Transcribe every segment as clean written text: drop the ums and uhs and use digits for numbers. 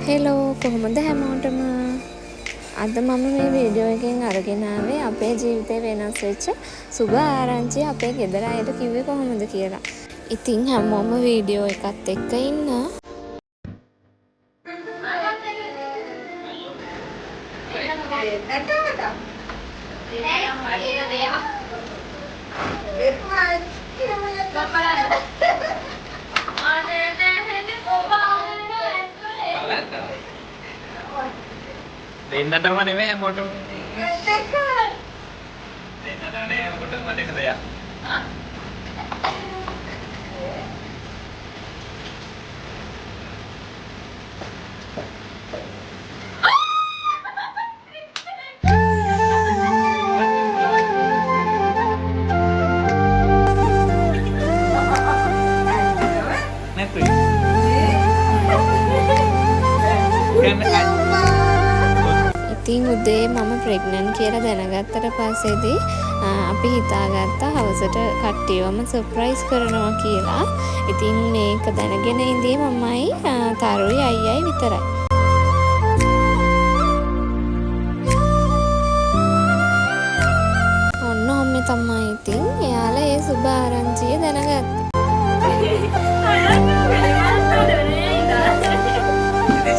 Hello කොහොමද හැමෝටම අද මම මේ වීඩියෝ එකෙන් අරගෙන ආවේ අපේ ජීවිතේ වෙනස් වෙච්ච සුබ ආරංචිය අපේ ගෙදර අයට කිව්වේ කොහොමද කියලා. ඉතින් හැමෝම වීඩියෝ එකත් එක්ක ඉන්න. දෙන්නටම නෙමෙයි හැමෝටම. දෙන්නට නේ හැමෝටම දෙක දෙයක්. ඉතින් උදේ මම ප්‍රෙග්නන්ට් කියලා දැනගත්තට පස්සේදී අපි හිතාගත්තා හවසට කට්ටියවම සර්ප්‍රයිස් කරනවා කියලා. ඉතින් මේක දැනගෙන ඉඳී මමයි තරුයි අයියයි විතරයි. ඔන්න ඔහොම තමයි ඉතින් එයාලා ඒ සුබ ආරංචිය දැනගත්තා.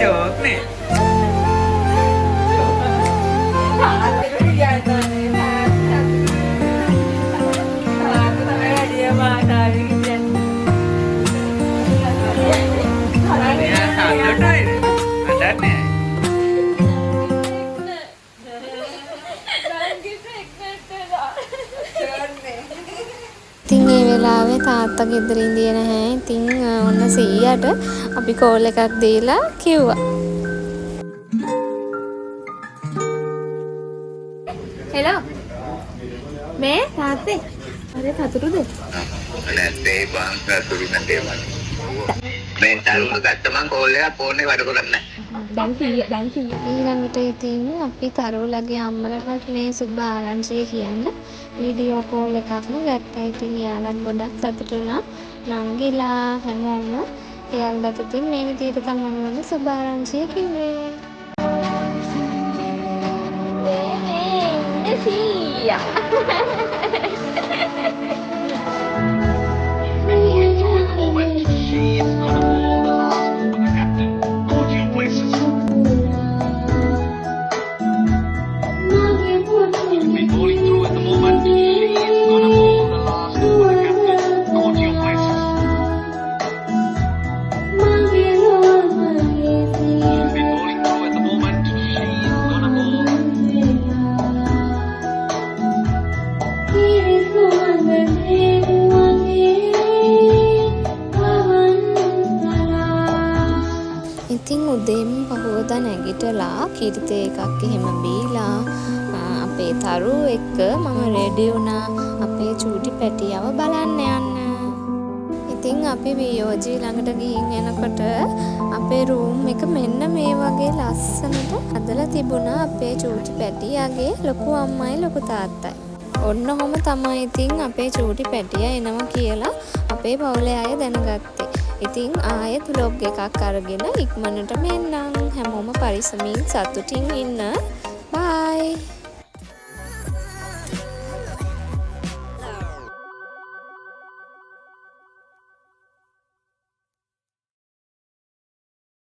චෝක්නේ ඉතින් ඒ වෙලාවේ තාත්තා ගෙදර ඉඳියේ නැහැ. ඉතින් ඔන්න සීයාට අපි කෝල් එකක් දීලා කිව්වා. හෙලෝ මේ තාත්තේ අර පතුරුද? නැත්තේ බං පතුරු නැත්තේ මම. මේ තරුණ ගත්ත මං කෝල් එකක් ෆෝන් එක වැඩ කරන්නේ නැහැ. දැන් ඊළඟට ඉතින් අපි තරුලගේ අම්මලට මේ සුබ ආරංචිය කියන්න වීඩියෝ කෝල් එකක්ම ගත්තා. ඉතින් එයාලත් ගොඩක් සතුටු වුණා. නංගිලා හැමෝම එයාලට ඉතින් මේ විදිහට තමයි සුබ ආරංචිය කිව්වේ. සීයා ඉතින් උදේම පහුවදා නැගිටලා කිරිතේ එකක් එහෙම බීලා අපේ තරු එක්ක මම රෙඩි වුණා අපේ චූටි පැටියව බලන්න යන්න. ඉතින් අපි වියෝජී ළඟට ගිහින් එනකොට අපේ රූම් එක මෙන්න මේ වගේ ලස්සනට හදලා තිබුණා අපේ චූටි පැටියාගේ ලොකු අම්මයි ලොකු තාත්තයි. ඔන්න ඔහොම තමයි ඉතින් අපේ චූටි පැටියා එනවා කියලා අපේ පවුලේ අය දැනගත්තේ. ඉතින් ආයෙත් vlog එකක් අරගෙන ඉක්මනට මෙන්නම්. හැමෝම පරිස්සමින් සතුටින් ඉන්න. බයි.